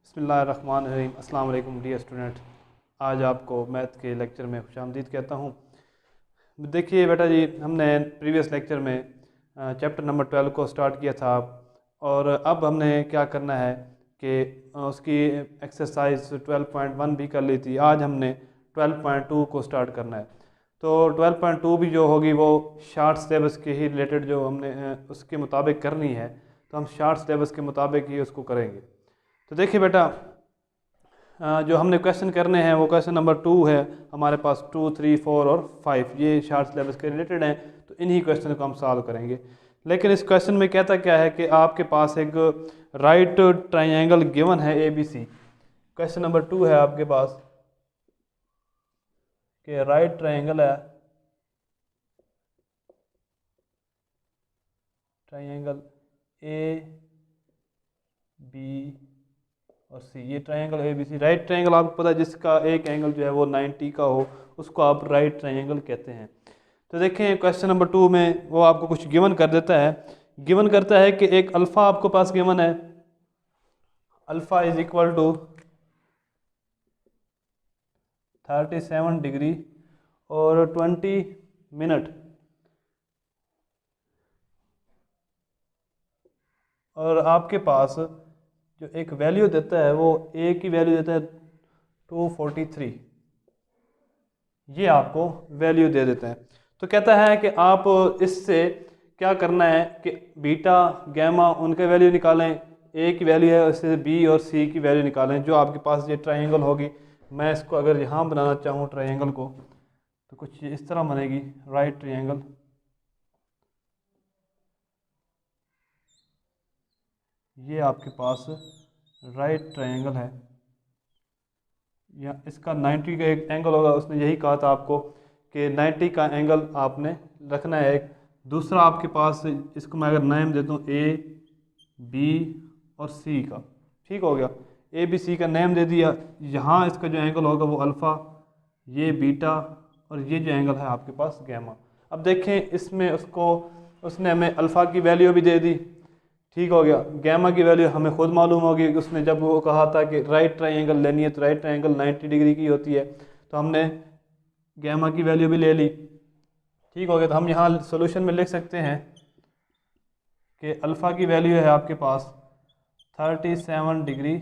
बिस्मिल्लाहिर्रहमानिर्रहीम। अस्सलाम वालेकुम डियर स्टूडेंट। आज आपको मैथ के लेक्चर में खुशामदीद कहता हूँ। देखिए बेटा जी, हमने प्रीवियस लेक्चर में चैप्टर नंबर 12 को स्टार्ट किया था और अब हमने क्या करना है कि उसकी एक्सरसाइज 12.1 भी कर ली थी। आज हमने 12.2 को स्टार्ट करना है। तो 12.2 भी जो होगी वो शार्ट सिलेबस के ही रिलेटेड जो हमने उसके मुताबिक करनी है, तो हम शार्ट सिलेबस के मुताबिक ही उसको करेंगे। तो देखिए बेटा, जो हमने क्वेश्चन करने हैं वो क्वेश्चन नंबर 2 है हमारे पास। 2, 3, 4 और 5 ये शार्ट सिलेबस के रिलेटेड हैं, तो इन्हीं क्वेश्चन को हम सॉल्व करेंगे। लेकिन इस क्वेश्चन में कहता क्या है कि आपके पास एक राइट ट्रायंगल गिवन है ABC। क्वेश्चन नंबर 2 है आपके पास कि राइट ट्रायंगल है, ट्रायंगल AB और C। ये ट्रायंगल ABC राइट ट्रायंगल आपको पता है, जिसका एक एंगल जो है वो 90 का हो, उसको आप राइट ट्रायंगल कहते हैं। तो देखें क्वेश्चन नंबर 2 में वो आपको कुछ गिवन कर देता है। गिवन करता है कि एक अल्फ़ा आपको पास गिवन है, alpha is equal to 37 degree और 20 मिनट, और आपके पास जो एक वैल्यू देता है वो ए की वैल्यू देता है 243। ये आपको वैल्यू दे देते हैं। तो कहता है कि आप इससे क्या करना है कि बीटा गैमा उनके वैल्यू निकालें, ए की वैल्यू है, उससे बी और सी की वैल्यू निकालें। जो आपके पास ये ट्रायंगल होगी, मैं इसको अगर यहाँ बनाना चाहूँ ट्रायंगल को, तो कुछ इस तरह बनेगी राइट ट्रायंगल। ये आपके पास राइट ट्रायंगल है, या इसका 90 का एक एंगल होगा। उसने यही कहा था आपको कि 90 का एंगल आपने रखना है। एक दूसरा आपके पास, इसको मैं अगर नाम देता हूँ A, B और C का, ठीक हो गया। ABC का नेम दे दिया। यहाँ इसका जो एंगल होगा वो अल्फ़ा, ये बीटा और ये जो एंगल है आपके पास गैमा। अब देखें इसमें उसने हमें अल्फ़ा की वैल्यू भी दे दी, ठीक हो गया। गैमा की वैल्यू हमें खुद मालूम होगी। उसने जब वो कहा था कि राइट ट्रायंगल लेनी है तो राइट ट्रायंगल 90 डिग्री की होती है, तो हमने गैमा की वैल्यू भी ले ली, ठीक हो गया। तो हम यहाँ सॉल्यूशन में लिख सकते हैं कि अल्फ़ा की वैल्यू है आपके पास 37 डिग्री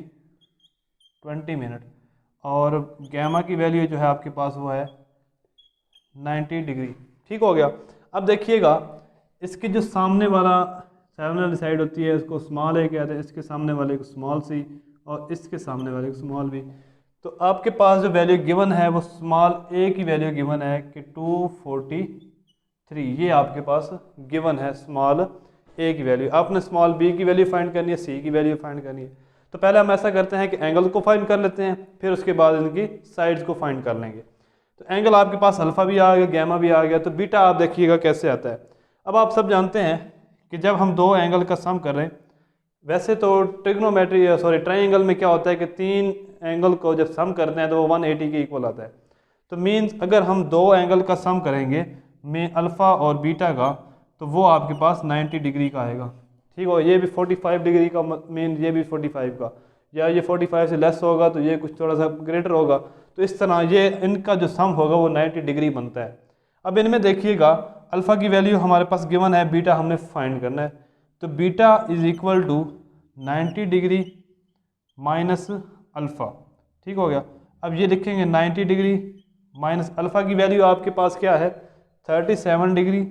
20 मिनट, और गैमा की वैल्यू जो है आपके पास वो है 90 डिग्री, ठीक हो गया। अब देखिएगा, इसके जो सामने वाला सामने वाली साइड होती है उसको स्मॉल ए कहते हैं, इसके सामने वाले को स्मॉल सी और इसके सामने वाले को स्मॉल बी। तो आपके पास जो वैल्यू गिवन है वो स्मॉल ए की वैल्यू गिवन है कि 243। ये आपके पास गिवन है स्मॉल ए की वैल्यू। आपने स्मॉल बी की वैल्यू फाइंड करनी है, सी की वैल्यू फाइंड करनी है। तो पहले हम ऐसा करते हैं कि एंगल को फाइंड कर लेते हैं, फिर उसके बाद इनकी साइड्स को फाइंड कर लेंगे। तो एंगल आपके पास अल्फ़ा भी आ गया, गैमा भी आ गया, तो बीटा आप देखिएगा कैसे आता है। अब आप सब जानते हैं कि जब हम दो एंगल का सम कर रहे हैं, वैसे तो ट्रायंगल में क्या होता है कि तीन एंगल को जब सम करते हैं तो वो 180 के इक्वल आता है। तो मीन्स अगर हम दो एंगल का सम करेंगे में अल्फ़ा और बीटा का, तो वो आपके पास 90 डिग्री का आएगा, ठीक हो। ये भी 45 डिग्री का, मीन ये भी 45 का, या ये 45 से लेस होगा तो ये कुछ थोड़ा सा ग्रेटर होगा। तो इस तरह ये इनका जो सम होगा वो 90 डिग्री बनता है। अब इनमें देखिएगा, अल्फ़ा की वैल्यू हमारे पास गिवन है, बीटा हमने फाइंड करना है। तो beta is equal to 90 degree minus alpha, ठीक हो गया। अब ये लिखेंगे 90 डिग्री माइनस अल्फ़ा की वैल्यू आपके पास क्या है 37 डिग्री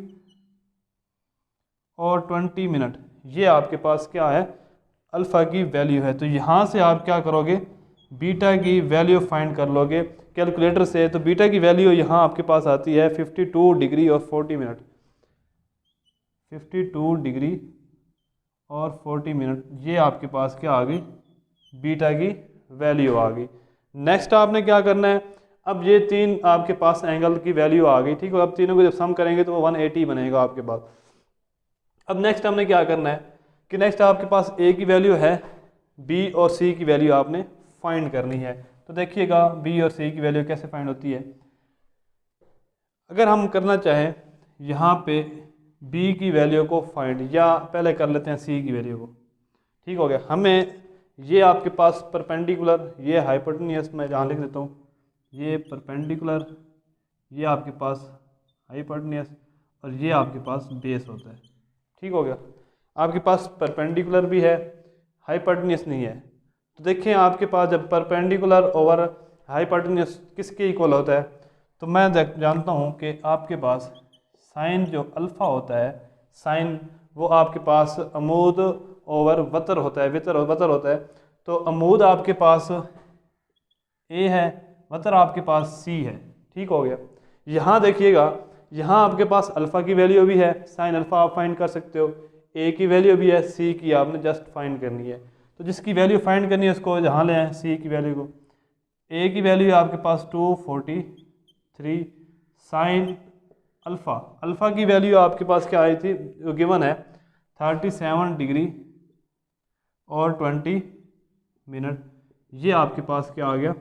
और 20 मिनट। ये आपके पास क्या है अल्फ़ा की वैल्यू है। तो यहाँ से आप क्या करोगे, बीटा की वैल्यू फाइंड कर लोगे कैलकुलेटर से। तो बीटा की वैल्यू यहाँ आपके पास आती है 52 डिग्री और 40 मिनट, 52 डिग्री और 40 मिनट। ये आपके पास क्या आ गई, बीटा की वैल्यू आ गई। नेक्स्ट आपने क्या करना है, अब ये तीन आपके पास एंगल की वैल्यू आ गई, ठीक है। अब तीनों को जब सम करेंगे तो वो 180 बनेगा आपके पास। अब नेक्स्ट हमने क्या करना है कि नेक्स्ट आपके पास ए की वैल्यू है, बी और सी की वैल्यू आपने फाइंड करनी है। तो देखिएगा बी और सी की वैल्यू कैसे फाइंड होती है। अगर हम करना चाहें यहाँ पे बी की वैल्यू को फाइंड, या पहले कर लेते हैं सी की वैल्यू को, ठीक हो गया। हमें ये आपके पास परपेंडिकुलर, ये हाइपोटेन्यूस, मैं जहाँ लिख देता हूँ, ये परपेंडिकुलर, ये आपके पास हाइपोटेन्यूस, और ये आपके पास बेस होता है। ठीक हो गया। आपके पास परपेंडिकुलर भी है, हाइपोटेन्यूस नहीं है। तो देखें आपके पास जब परपेंडिकुलर ओवर हाइपोटेन्यूस किसके इक्वल होता है, तो मैं जानता हूँ कि आपके पास साइन जो अल्फ़ा होता है, साइन वो आपके पास अमूद ओवर वतर होता है, वतर होता है। तो अमूद आपके पास ए है, वतर आपके पास सी है। ठीक हो गया। यहाँ देखिएगा, यहाँ आपके पास अल्फ़ा की वैल्यू भी है, साइन अल्फ़ा आप फाइंड कर सकते हो, ए की वैल्यू भी है, सी की आपने जस्ट फाइंड करनी है। तो जिसकी वैल्यू फाइंड करनी है उसको यहाँ ले आए, सी की वैल्यू को। ए की वैल्यू है आपके पास 243 साइन अल्फ़ा, अल्फ़ा की वैल्यू आपके पास क्या आई थी, जो गिवन है 37 डिग्री और 20 मिनट। ये आपके पास क्या आ गया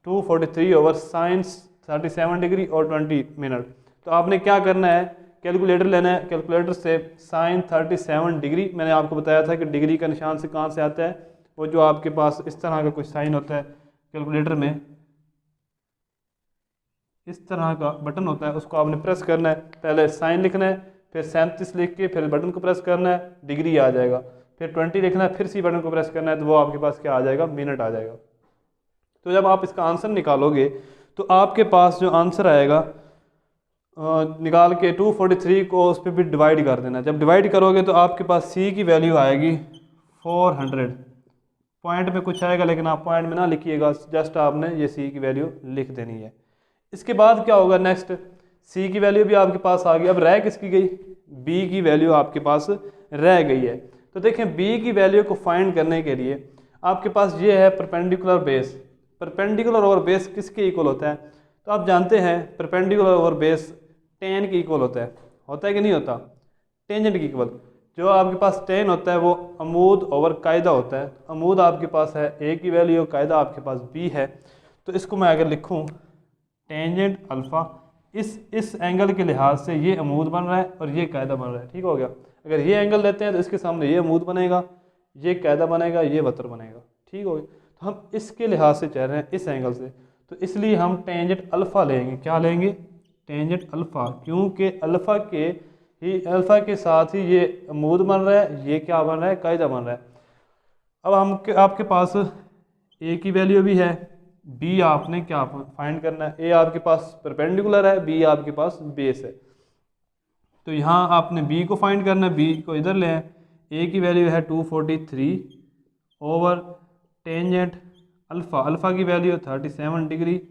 243 ओवर साइन 37 डिग्री और 20 मिनट। तो आपने क्या करना है, कैलकुलेटर लेना है, कैलकुलेटर से साइन 37 डिग्री, मैंने आपको बताया था कि डिग्री का निशान से कहाँ से आता है, वो जो आपके पास इस तरह का कुछ साइन होता है कैलकुलेटर में, इस तरह का बटन होता है, उसको आपने प्रेस करना है, पहले साइन लिखना है, फिर 37 लिख के फिर बटन को प्रेस करना है, डिग्री आ जाएगा, फिर 20 लिखना है, फिर सी बटन को प्रेस करना है, तो वो आपके पास क्या आ जाएगा, मिनट आ जाएगा। तो जब आप इसका आंसर निकालोगे तो आपके पास जो आंसर आएगा निकाल के 243 को उस पर भी डिवाइड कर देना। जब डिवाइड करोगे तो आपके पास सी की वैल्यू आएगी 400। पॉइंट में कुछ आएगा लेकिन आप पॉइंट में ना लिखिएगा, जस्ट आपने ये सी की वैल्यू लिख देनी है। इसके बाद क्या होगा नेक्स्ट, सी की वैल्यू भी आपके पास आ गई, अब रह किसकी गई, बी की वैल्यू आपके पास रह गई है। तो देखें बी की वैल्यू को फाइंड करने के लिए आपके पास ये है परपेंडिकुलर बेस, परपेंडिकुलर और बेस किसके इक्वल होता है, तो आप जानते हैं परपेंडिकुलर और बेस टेन के इक्वल होता है कि नहीं होता, टेंजेंट की इक्वल। जो आपके पास टेन होता है वो अमूद ओवर कायदा होता है, अमूद आपके पास है ए की वैल्यू, कायदा आपके पास बी है। तो इसको मैं अगर लिखूं टेंजेंट अल्फ़ा, इस एंगल के लिहाज से ये अमूद बन रहा है और ये कायदा बन रहा है। ठीक हो गया। अगर ये एंगल लेते हैं तो इसके सामने ये अमूद बनेगा, ये कायदा बनेगा, ये वतर बनेगा। ठीक हो गया। तो हम इसके लिहाज से चल रहे हैं, इस एंगल से, तो इसलिए हम टेंजेंट अल्फ़ा लेंगे। क्या लेंगे, टेंजेंट अल्फ़ा, क्योंकि अल्फ़ा के साथ ही ये अमूद बन रहा है, ये क्या बन रहा है, कायदा बन रहा है। अब हम आपके पास ए की वैल्यू भी है, बी आपने क्या फाइंड करना है, ए आपके पास परपेंडिकुलर है, बी आपके पास बेस है। तो यहाँ आपने बी को फाइंड करना है, बी को इधर ले आए, ए की वैल्यू है 243 ओवर टेंजेंट अल्फ़ा, अल्फ़ा की वैल्यू 37 डिग्री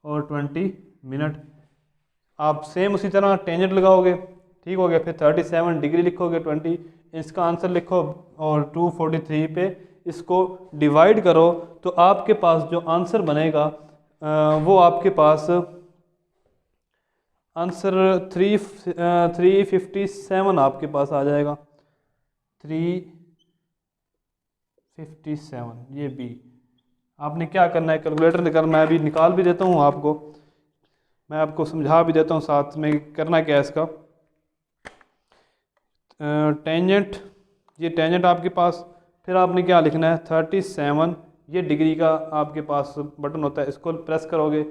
और 20 मिनट। आप सेम उसी तरह टेंजेंट लगाओगे। ठीक हो गया। फिर 37 डिग्री लिखोगे, 20 इसका आंसर लिखो और 243 पे इसको डिवाइड करो, तो आपके पास जो आंसर बनेगा वो आपके पास आंसर 357 आपके पास आ जाएगा, 357। ये बी आपने क्या करना है, कैलकुलेटर निकाल, मैं अभी निकाल भी देता हूँ आपको, मैं आपको समझा भी देता हूँ साथ में करना क्या है इसका। टेंजेंट, ये टेंजेंट आपके पास, फिर आपने क्या लिखना है 37, ये डिग्री का आपके पास बटन होता है, इसको प्रेस करोगे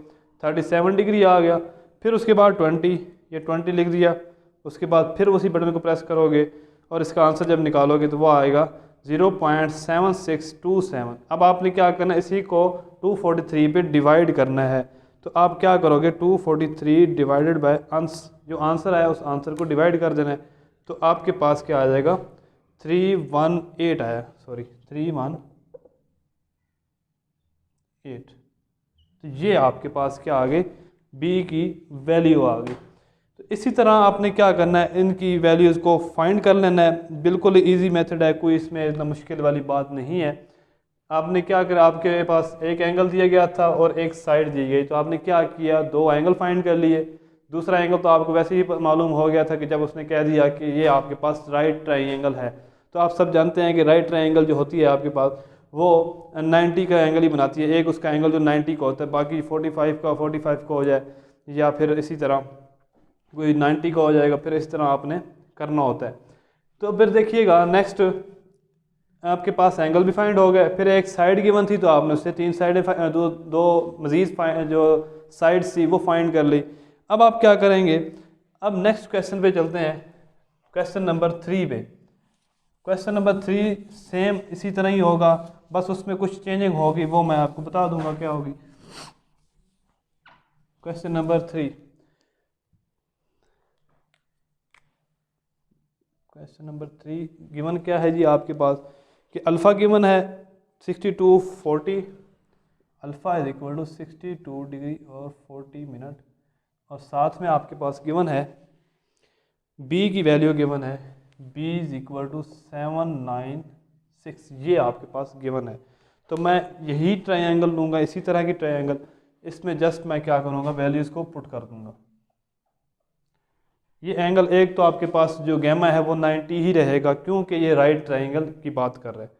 37 डिग्री आ गया। फिर उसके बाद 20, ये 20 लिख दिया, उसके बाद फिर उसी बटन को प्रेस करोगे और इसका आंसर जब निकालोगे तो वो आएगा 0.7627। अब आपने क्या करना है, इसी को 243 पे डिवाइड करना है। तो आप क्या करोगे 243 डिवाइडेड बाय जो आंसर आया उस आंसर को डिवाइड कर देना है, तो आपके पास क्या आ जाएगा 318 आया, सॉरी 318। तो ये आपके पास क्या आ गई, बी की वैल्यू आ गई। तो इसी तरह आपने क्या करना है, इनकी वैल्यूज़ को फाइंड कर लेना है। बिल्कुल इजी मेथड है, कोई इसमें इतना मुश्किल वाली बात नहीं है। आपने क्या करा, आपके पास एक एंगल दिया गया था और एक साइड दी गई, तो आपने क्या किया, दो एंगल फाइंड कर लिए। दूसरा एंगल तो आपको वैसे ही मालूम हो गया था कि जब उसने कह दिया कि ये आपके पास राइट ट्रायंगल है। तो आप सब जानते हैं कि राइट ट्रायंगल जो होती है आपके पास वो 90 का एंगल ही बनाती है। एक उसका एंगल जो 90 का होता है, बाकी 45 का हो जाए, या फिर इसी तरह कोई 90 का हो जाएगा, फिर इस तरह आपने करना होता है। तो फिर देखिएगा नेक्स्ट आपके पास एंगल भी फाइंड हो गया, फिर एक साइड गिवन थी तो आपने उससे 3 साइडें दो मजीद जो साइड्स थी वो फाइंड कर ली। अब आप क्या करेंगे, अब नेक्स्ट क्वेश्चन पे चलते हैं, क्वेश्चन नंबर 3 पे। क्वेश्चन नंबर 3 सेम इसी तरह ही होगा, बस उसमें कुछ चेंजिंग होगी, वो मैं आपको बता दूंगा क्या होगी। Question number 3, question number 3 given क्या है जी आपके पास कि अल्फ़ा गिवन है 62 40, alpha is equal to 62 degree और 40 मिनट, और साथ में आपके पास गिवन है बी की वैल्यू गिवन है बी इज इक्वल टू 796, ये आपके पास गिवन है। तो मैं यही ट्रायंगल लूँगा, इसी तरह की ट्रायंगल, इसमें जस्ट मैं क्या करूँगा, वैल्यूज़ को पुट कर दूँगा। ये एंगल एक तो आपके पास जो गैमा है वो 90 ही रहेगा, क्योंकि ये राइट ट्रायंगल की बात कर रहे हैं।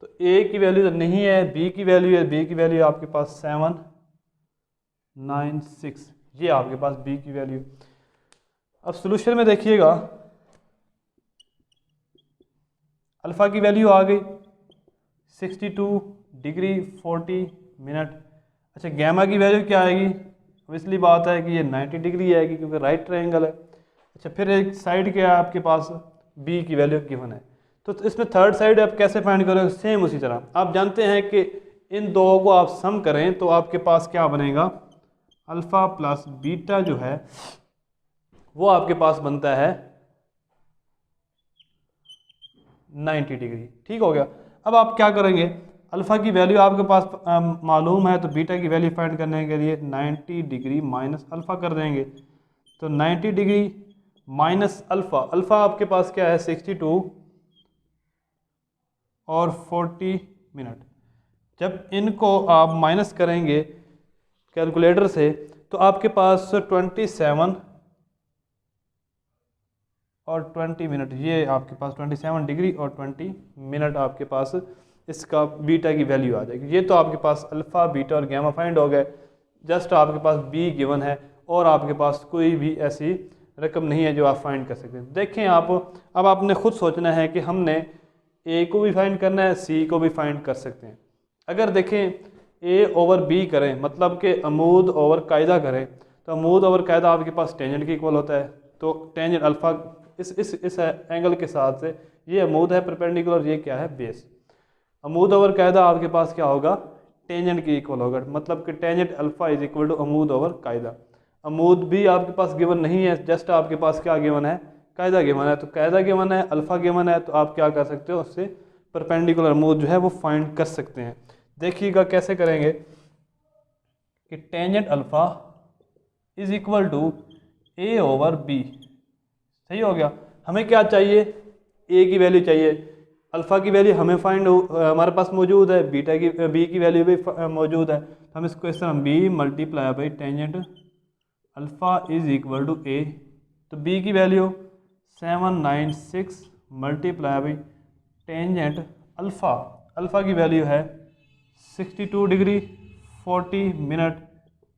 तो ए की वैल्यू तो नहीं है, बी की वैल्यू है, बी की वैल्यू आपके पास 796, ये आपके पास बी की वैल्यू। अब सोल्यूशन में देखिएगा, अल्फ़ा की वैल्यू आ गई 62 डिग्री 40 मिनट। अच्छा, गैमा की वैल्यू क्या आएगी, इसलिए बात है कि ये 90 डिग्री आएगी क्योंकि राइट ट्रायंगल है। अच्छा, फिर एक साइड क्या है आपके पास, बी की वैल्यू गिवन है, तो इसमें थर्ड साइड आप कैसे फाइंड करोगे, सेम उसी तरह। आप जानते हैं कि इन दो को आप सम करें तो आपके पास क्या बनेगा, अल्फ़ा प्लस बीटा जो है वो आपके पास बनता है 90 डिग्री। ठीक हो गया। अब आप क्या करेंगे, अल्फ़ा की वैल्यू आपके पास मालूम है, तो बीटा की वैल्यू फाइंड करने के लिए 90 डिग्री माइनस अल्फ़ा कर देंगे। तो 90 डिग्री माइनस अल्फ़ा, अल्फ़ा आपके पास क्या है 62 और 40 मिनट। जब इनको आप माइनस करेंगे कैलकुलेटर से तो आपके पास 27 और 20 मिनट, ये आपके पास 27 डिग्री और 20 मिनट आपके पास इसका बीटा की वैल्यू आ जाएगी। ये तो आपके पास अल्फ़ा बीटा और गैमा फाइंड हो गए, जस्ट आपके पास बी गिवन है और आपके पास कोई भी ऐसी रकम नहीं है जो आप फाइंड कर सकते हैं। देखें आप, अब आपने खुद सोचना है कि हमने ए को भी फाइंड करना है, सी को भी फाइंड कर सकते हैं। अगर देखें ए ओवर बी करें, मतलब कि अमूद ओवर कायदा करें, तो अमूद ओवर कायदा आपके पास टेंजेंट के इक्वल होता है। तो टेंजेंट अल्फ़ा इस एंगल के साथ से ये अमूद है परपेंडिकुलर, ये क्या है बेस। अमूद ओवर कायदा आपके पास क्या होगा, टेंजेंट के इक्वल होगा, मतलब कि tangent alpha is equal to अमूद ओवर कायदा। अमूद भी आपके पास गिवन नहीं है, जस्ट आपके पास क्या गिवन है, कायदा गिवन है। तो कायदा गिवन है, अल्फ़ा गिवन है, तो आप क्या कर सकते हो, उससे परपेंडिकुलर अमूद जो है वो फाइंड कर सकते हैं। देखिएगा कैसे करेंगे कि tangent alpha is equal to A over b. सही हो गया। हमें क्या चाहिए, ए की वैल्यू चाहिए, अल्फ़ा की वैल्यू हमें फाइंड हमारे पास मौजूद है, बीटा की बी की वैल्यू भी मौजूद है। तो हम इसको इस तरह B multiply by tangent alpha is equal to A, तो बी की value 796 multiply by tangent alpha, alpha की वैल्यू है 62 डिग्री 40 मिनट,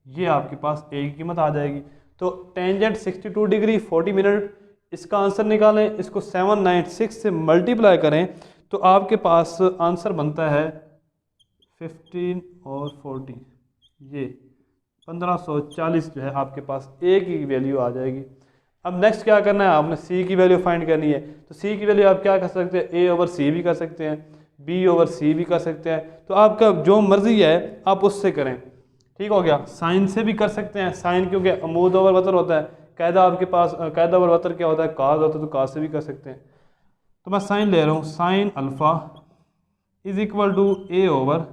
ये आपके पास ए की कीमत आ जाएगी। तो टेंजेंट 62 डिग्री 40 मिनट, इसका आंसर निकालें, इसको 796 से मल्टीप्लाई करें तो आपके पास आंसर बनता है 15 और 40, ये 1540 जो है आपके पास ए की वैल्यू आ जाएगी। अब नेक्स्ट क्या करना है, आपने सी की वैल्यू फाइंड करनी है। तो सी की वैल्यू आप क्या कर सकते हैं, ए ओवर सी भी कर सकते हैं, बी ओवर सी भी कर सकते हैं, तो आपका जो मर्जी है आप उससे करें। ठीक हो गया। साइन से भी कर सकते हैं, साइन क्योंकि अमूद ओवर वतर होता है, कायदा आपके पास कायदा ओवर वतर क्या होता है, काज होता है, तो काज से भी कर सकते हैं। तो मैं साइन ले रहा हूँ, sine alpha is equal to A over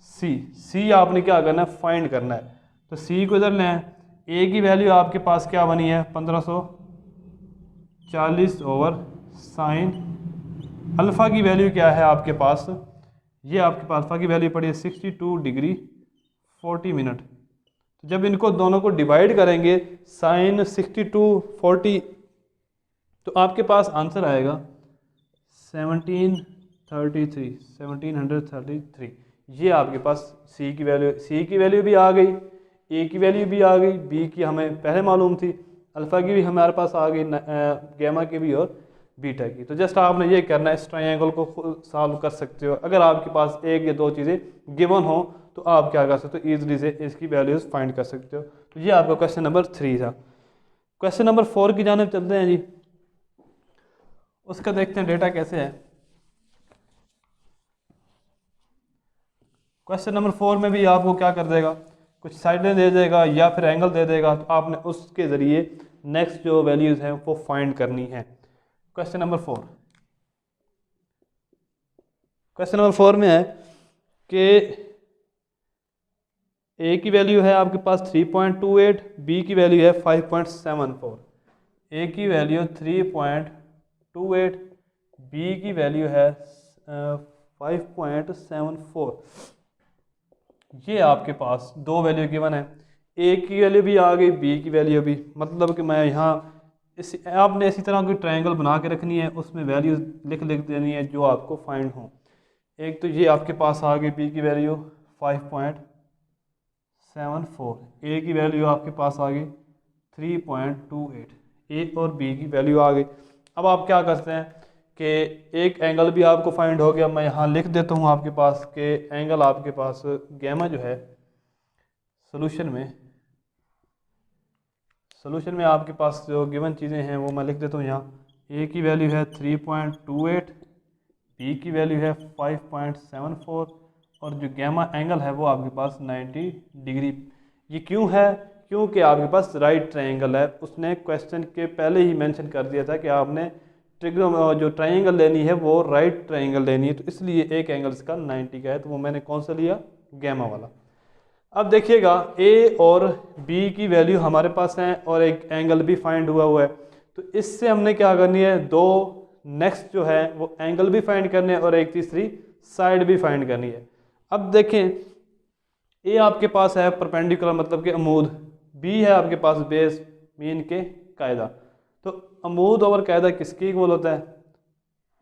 C. C आपने क्या करना है, फाइंड करना है। तो सी को इधर लें, ए की वैल्यू आपके पास क्या बनी है 1540 ओवर साइन अल्फ़ा की वैल्यू क्या है आपके पास, ये आपके पास अल्फ़ा की वैल्यू पड़ी है 62 डिग्री 40 मिनट। तो जब इनको दोनों को डिवाइड करेंगे साइन 62 40, तो आपके पास आंसर आएगा 1733। ये आपके पास सी की वैल्यू भी आ गई, ए की वैल्यू भी आ गई, बी की हमें पहले मालूम थी, अल्फ़ा की भी हमारे पास आ गई, गैमा की भी और बीटा की। तो जस्ट आपने ये करना है, इस ट्रायंगल को सॉल्व कर सकते हो। अगर आपके पास एक या दो चीज़ें गिवन हो तो आप क्या कर सकते हो, ईजिली से इसकी वैल्यूज फाइंड कर सकते हो। तो ये आपका क्वेश्चन नंबर 3 था। क्वेश्चन नंबर 4 की जानिब चलते हैं जी। उसका देखते हैं डेटा कैसे है। क्वेश्चन नंबर 4 में भी आपको क्या कर देगा, कुछ साइडें दे देगा या फिर एंगल दे देगा, तो आपने उसके ज़रिए नेक्स्ट जो वैल्यूज़ हैं वो फाइंड करनी है। क्वेश्चन नंबर 4, क्वेश्चन नंबर 4 में है कि ए की वैल्यू है आपके पास 3.28, बी की वैल्यू है 5.74। ए की वैल्यू 3.28, बी की वैल्यू है 5.74। ये आपके पास दो वैल्यू गिवन है, ए की वैल्यू भी आ गई, बी की वैल्यू भी। मतलब कि मैं यहाँ आपने इसी तरह कोई ट्रायंगल बना के रखनी है, उसमें वैल्यू लिख देनी है जो आपको फाइंड हो। एक तो ये आपके पास आ गई बी की वैल्यू 5.74, ए की वैल्यू आपके पास आ गई 3.28, ए और बी की वैल्यू आ गई। अब आप क्या करते हैं कि एक एंगल भी आपको फाइंड हो गया, मैं यहाँ लिख देता हूँ आपके पास कि एंगल आपके पास गैमा जो है सोल्यूशन में आपके पास जो गिवन चीज़ें हैं वो मैं लिख देता हूँ यहाँ। ए की वैल्यू है 3.28, बी की वैल्यू है 5.74 और जो गैमा एंगल है वो आपके पास 90 डिग्री। ये क्यों है, क्योंकि आपके पास राइट ट्रायंगल है। उसने क्वेश्चन के पहले ही मेंशन कर दिया था कि आपने जो ट्रायंगल लेनी है वो राइट ट्रायंगल लेनी है, तो इसलिए एक एंगल इसका 90 का है, तो वो मैंने कौन सा लिया, गैमा वाला। अब देखिएगा ए और बी की वैल्यू हमारे पास है और एक एंगल भी फाइंड हुआ है, तो इससे हमने क्या करनी है, दो नेक्स्ट जो है वो एंगल भी फाइंड करने हैं और एक तीसरी साइड भी फाइंड करनी है। अब देखें ए आपके पास है परपेंडिकुलर मतलब कि अमूद, बी है आपके पास बेस मीन के कायदा। तो अमूद और कायदा किसके इक्वल होता है,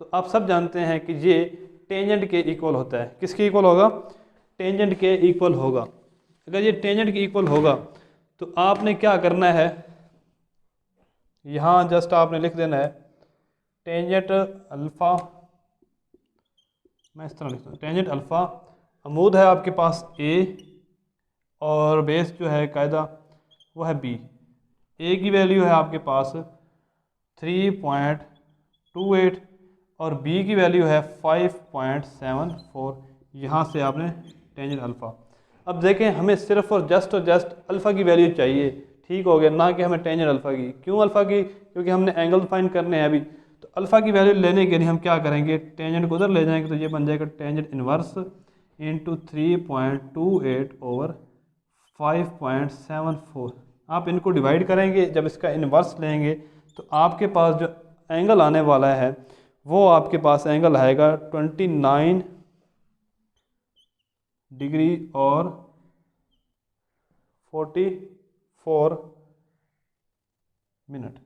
तो आप सब जानते हैं कि ये टेंजेंट के इक्वल होता है। किसके इक्वल होगा, टेंजेंट के इक्वल होगा। अगर ये टेंजेंट के इक्वल होगा तो आपने क्या करना है, यहाँ जस्ट आपने लिख देना है टेंजेंट अल्फ़ा, मैं इस तरह लिखता हूँ, टेंजेंट अल्फ़ा अमूद है आपके पास ए और बेस जो है कायदा वो है बी। ए की वैल्यू है आपके पास 3.28 और बी की वैल्यू है 5.74। यहाँ से आपने टेंजेंट अल्फ़ा। अब देखें हमें सिर्फ और जस्ट अल्फ़ा की वैल्यू चाहिए, ठीक हो गया, ना कि हमें टेंजेंट अल्फ़ा की। क्यों अल्फ़ा की, क्योंकि हमने एंगल फाइंड करने हैं अभी। तो अल्फ़ा की वैल्यू लेने के लिए हम क्या करेंगे, टेंजेंट को उधर ले जाएंगे, तो ये बन जाएगा टेंजेंट इनवर्स इंटू 3.28 ओवर 5.74। आप इनको डिवाइड करेंगे, जब इसका इनवर्स लेंगे तो आपके पास जो एंगल आने वाला है वो आपके पास एंगल आएगा 29 डिग्री और 44 मिनट।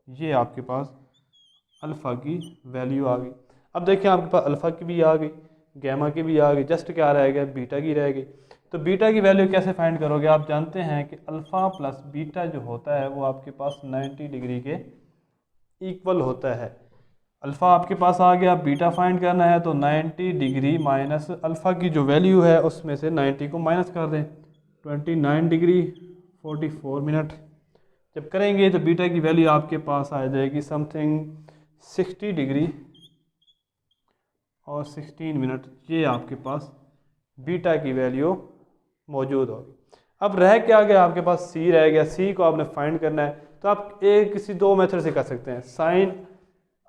ये आपके पास अल्फ़ा की वैल्यू आ गई। अब देखिए आपके पास अल्फ़ा की भी आ गई, गैमा की भी आ गई, जस्ट क्या रह गया, बीटा की रह गई। तो बीटा की वैल्यू कैसे फाइंड करोगे, आप जानते हैं कि अल्फ़ा प्लस बीटा जो होता है वो आपके पास 90 डिग्री के इक्वल होता है। अल्फ़ा आपके पास आ गया, बीटा फाइंड करना है तो 90 डिग्री माइनस अल्फ़ा की जो वैल्यू है उसमें से 90 को माइनस कर दें, 29 डिग्री 44 मिनट। जब करेंगे तो बीटा की वैल्यू आपके पास आ जाएगी समथिंग 60 डिग्री और 16 मिनट। ये आपके पास बीटा की वैल्यू मौजूद होगी। अब रह क्या गया आपके पास, सी रह गया। सी को आपने फाइंड करना है, तो आप किसी दो मेथड से कर सकते हैं। Sine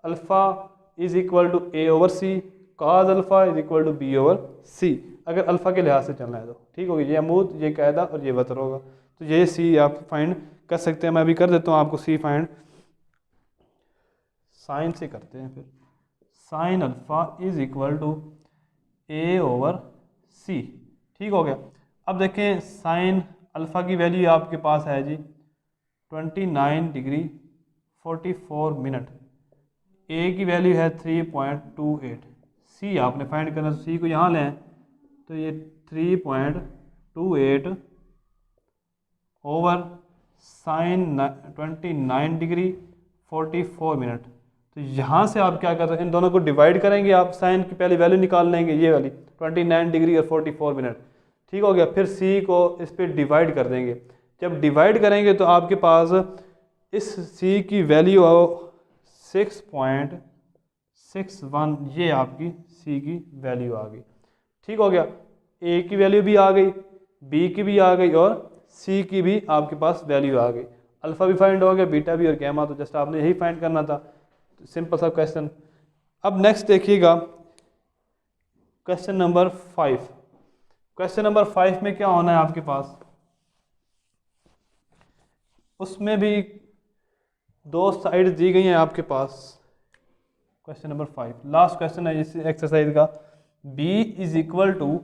alpha is equal to A over C, cos alpha is equal to B over C. अगर अल्फ़ा के लिहाज से चलना है तो ठीक होगी, ये अमूद, ये कायदा और ये वतर होगा। तो ये सी आप फाइंड कर सकते हैं। मैं अभी कर देता हूँ आपको सी फाइंड, साइन से करते हैं फिर। Sine alpha is equal to A over C, ठीक हो गया। अब देखें साइन अल्फ़ा की वैल्यू आपके पास है जी 29 डिग्री 44 मिनट, ए की वैल्यू है 3.28, सी आपने फाइंड करना, सी को यहाँ लें तो ये 3.28 ओवर साइन 29 डिग्री 44 मिनट। तो यहाँ से आप क्या कर रहे हैं, इन दोनों को डिवाइड करेंगे, आप साइन की पहले वैल्यू निकाल लेंगे, ये वाली 29 डिग्री और 44 मिनट, ठीक हो गया। फिर सी को इस पर डिवाइड कर देंगे, जब डिवाइड करेंगे तो आपके पास इस सी की वैल्यू 6.61, ये आपकी सी की वैल्यू आ गई, ठीक हो गया। ए की वैल्यू भी आ गई, बी की भी आ गई और सी की भी आपके पास वैल्यू आ गई। अल्फ़ा भी फाइंड हो गया, बीटा भी और गैमा, तो जस्ट आपने यही फाइंड करना था, सिंपल सा क्वेश्चन। अब नेक्स्ट देखिएगा क्वेश्चन नंबर 5। क्वेश्चन नंबर 5 में क्या होना है आपके पास, उसमें भी दो साइड दी गई हैं आपके पास। क्वेश्चन नंबर 5 लास्ट क्वेश्चन है इस एक्सरसाइज का। b इज इक्वल टू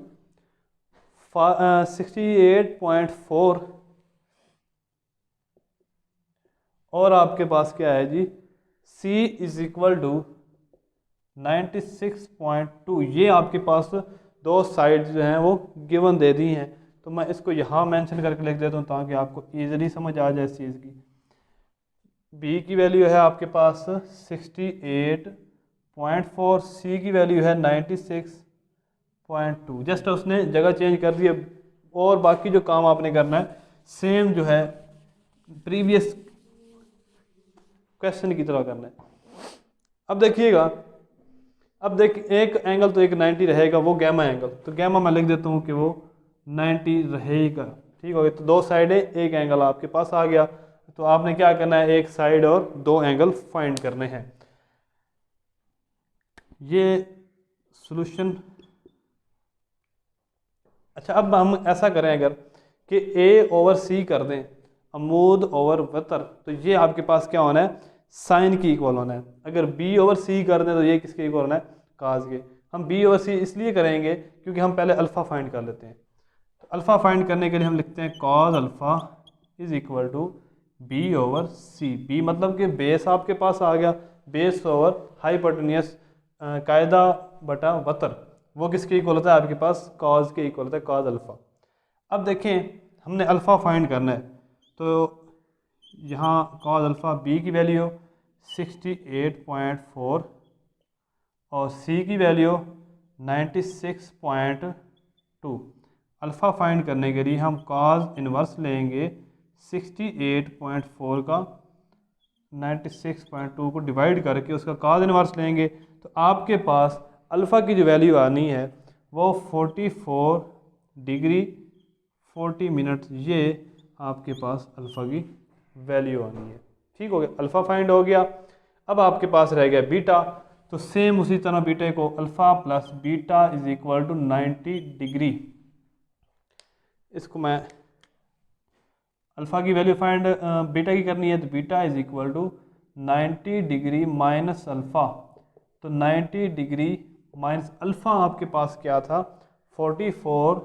68.4 और आपके पास क्या है जी, c इज इक्वल टू 96.2। ये आपके पास दो साइड जो हैं वो गिवन दे दी हैं, तो मैं इसको यहाँ मेंशन करके लिख देता हूँ ताकि आपको ईजिली समझ आ जाए इस चीज़ की। b की वैल्यू है आपके पास 68.4, c की वैल्यू है 96.2। जस्ट उसने जगह चेंज कर दी है, और बाकी जो काम आपने करना है सेम जो है प्रीवियस क्वेश्चन की तरह करना है। अब देखिएगा, अब एक एंगल तो एक 90 रहेगा, वो गैमा एंगल, तो गैमा मैं लिख देता हूँ कि वो 90 रहेगा, ठीक हो गया। तो दो साइड है, एक एंगल आपके पास आ गया, तो आपने क्या करना है, एक साइड और दो एंगल फाइंड करने हैं। ये सॉल्यूशन। अच्छा, अब हम ऐसा करें अगर कि a ओवर c कर दें, अमूद ओवर वतर, तो ये आपके पास क्या होना है, साइन की इक्वल होना है। अगर b ओवर c कर दें तो ये किसके इक्वल होना है, काज के। हम b ओवर c इसलिए करेंगे क्योंकि हम पहले अल्फ़ा फाइंड कर लेते हैं। तो अल्फ़ा फाइंड करने के लिए हम लिखते हैं cos alpha is equal to b over c। b मतलब कि बेस आपके पास आ गया, बेस ओवर हाइपोटेन्यूस कायदा बटा वतर, वो किसके इक्वल होता है आपके पास, कॉज के इक्वल होता है, कॉज अल्फ़ा। अब देखें हमने अल्फ़ा फाइंड करना है, तो यहाँ कॉज अल्फ़ा b की वैल्यू 68.4 और c की वैल्यू 96.2। अल्फ़ा फाइंड करने के लिए हम कॉज इन्वर्स लेंगे 68.4 का 96.2 को डिवाइड करके उसका कॉज इन्वर्स लेंगे, तो आपके पास अल्फ़ा की जो वैल्यू आनी है वो 44 डिग्री 40 मिनट, ये आपके पास अल्फ़ा की वैल्यू आनी है, ठीक हो गया। अल्फ़ा फाइंड हो गया। अब आपके पास रह गया बीटा, तो सेम उसी तरह बीटे को alpha plus beta is equal to 90 degree, इसको मैं अल्फ़ा की वैल्यू फाइंड बीटा की करनी है, तो beta is equal to 90 degree minus alpha, तो 90 डिग्री माइनस अल्फ़ा आपके पास क्या था, 44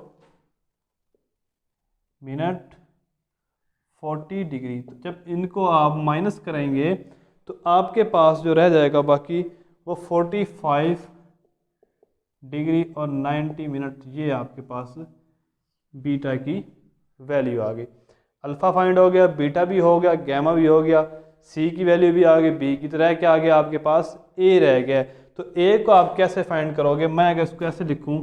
मिनट 40 डिग्री। तो जब इनको आप माइनस करेंगे तो आपके पास जो रह जाएगा बाकी वो 45 डिग्री और 90 मिनट, ये आपके पास बीटा की वैल्यू आ गई। अल्फ़ा फाइंड हो गया, बीटा भी हो गया, गैमा भी हो गया, सी की वैल्यू भी आ गई, बी की तरह क्या आ गया आपके पास, ए रह गया। तो ए को आप कैसे फाइंड करोगे, मैं अगर इसको ऐसे लिखूं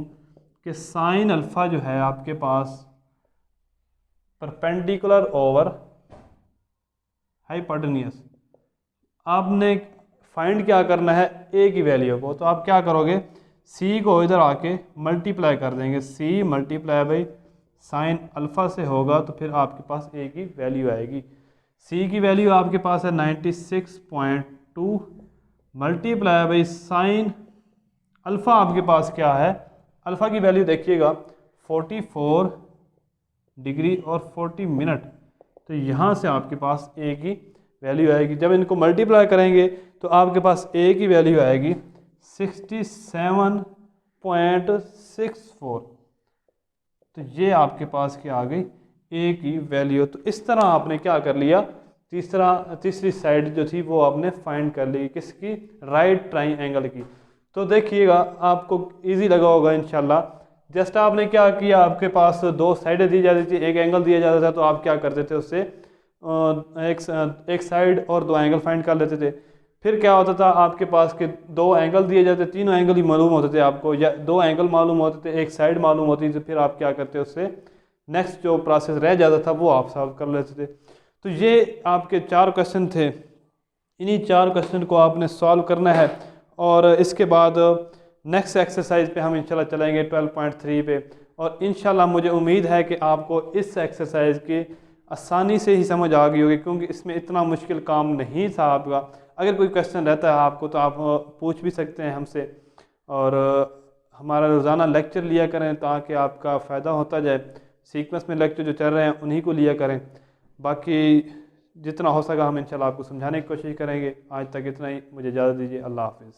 कि साइन अल्फ़ा जो है आपके पास परपेंडिकुलर ओवर हाइपोटेन्यूस, आपने फाइंड क्या करना है, ए की वैल्यू को, तो आप क्या करोगे, सी को इधर आके मल्टीप्लाई कर देंगे, C multiply by sine alpha से होगा, तो फिर आपके पास ए की वैल्यू आएगी। सी की वैल्यू आपके पास है 96.2 मल्टीप्लाई बाई साइन अल्फ़ा, आपके पास क्या है, अल्फ़ा की वैल्यू देखिएगा 44 डिग्री और 40 मिनट, तो यहाँ से आपके पास ए की वैल्यू आएगी। जब इनको मल्टीप्लाई करेंगे तो आपके पास ए की वैल्यू आएगी 67.64, तो ये आपके पास क्या आ गई, ए की वैल्यू। तो इस तरह आपने क्या कर लिया, तीसरी साइड जो थी वो आपने फाइंड कर ली, किसकी, राइट ट्राइंगल की। तो देखिएगा आपको इजी लगा होगा इंशाल्लाह। जस्ट आपने क्या किया, आपके पास दो साइडें दी जाती थी, एक एंगल दिया जाता था, तो आप क्या करते थे उससे एक साइड और दो एंगल फाइंड कर लेते थे। फिर क्या होता था आपके पास कि 2 एंगल दिए जाते, तीनों एंगल ही मालूम होते थे आपको, या 2 एंगल मालूम होते थे, एक साइड मालूम होती थी, फिर आप क्या करते उससे नेक्स्ट जो प्रोसेस रह जाता था वो आप सॉल्व कर लेते थे। तो ये आपके 4 क्वेश्चन थे, इन्हीं 4 क्वेश्चन को आपने सॉल्व करना है। और इसके बाद नेक्स्ट एक्सरसाइज पे हम इंशाल्लाह चलेंगे 12.3 पे। और इंशाल्लाह मुझे उम्मीद है कि आपको इस एक्सरसाइज की आसानी से ही समझ आ गई होगी, क्योंकि इसमें इतना मुश्किल काम नहीं था आपका। अगर कोई क्वेश्चन रहता है आपको तो आप पूछ भी सकते हैं हमसे, और हमारा रोज़ाना लेक्चर लिया करें ताकि आपका फ़ायदा होता जाए। सीक्वेंस में लेक्चर जो चल रहे हैं उन्हीं को लिया करें। बाकी जितना हो सका हम इंशाल्लाह आपको समझाने की कोशिश करेंगे। आज तक इतना ही, मुझे इजाज़त दीजिए। अल्लाह हाफ़िज़।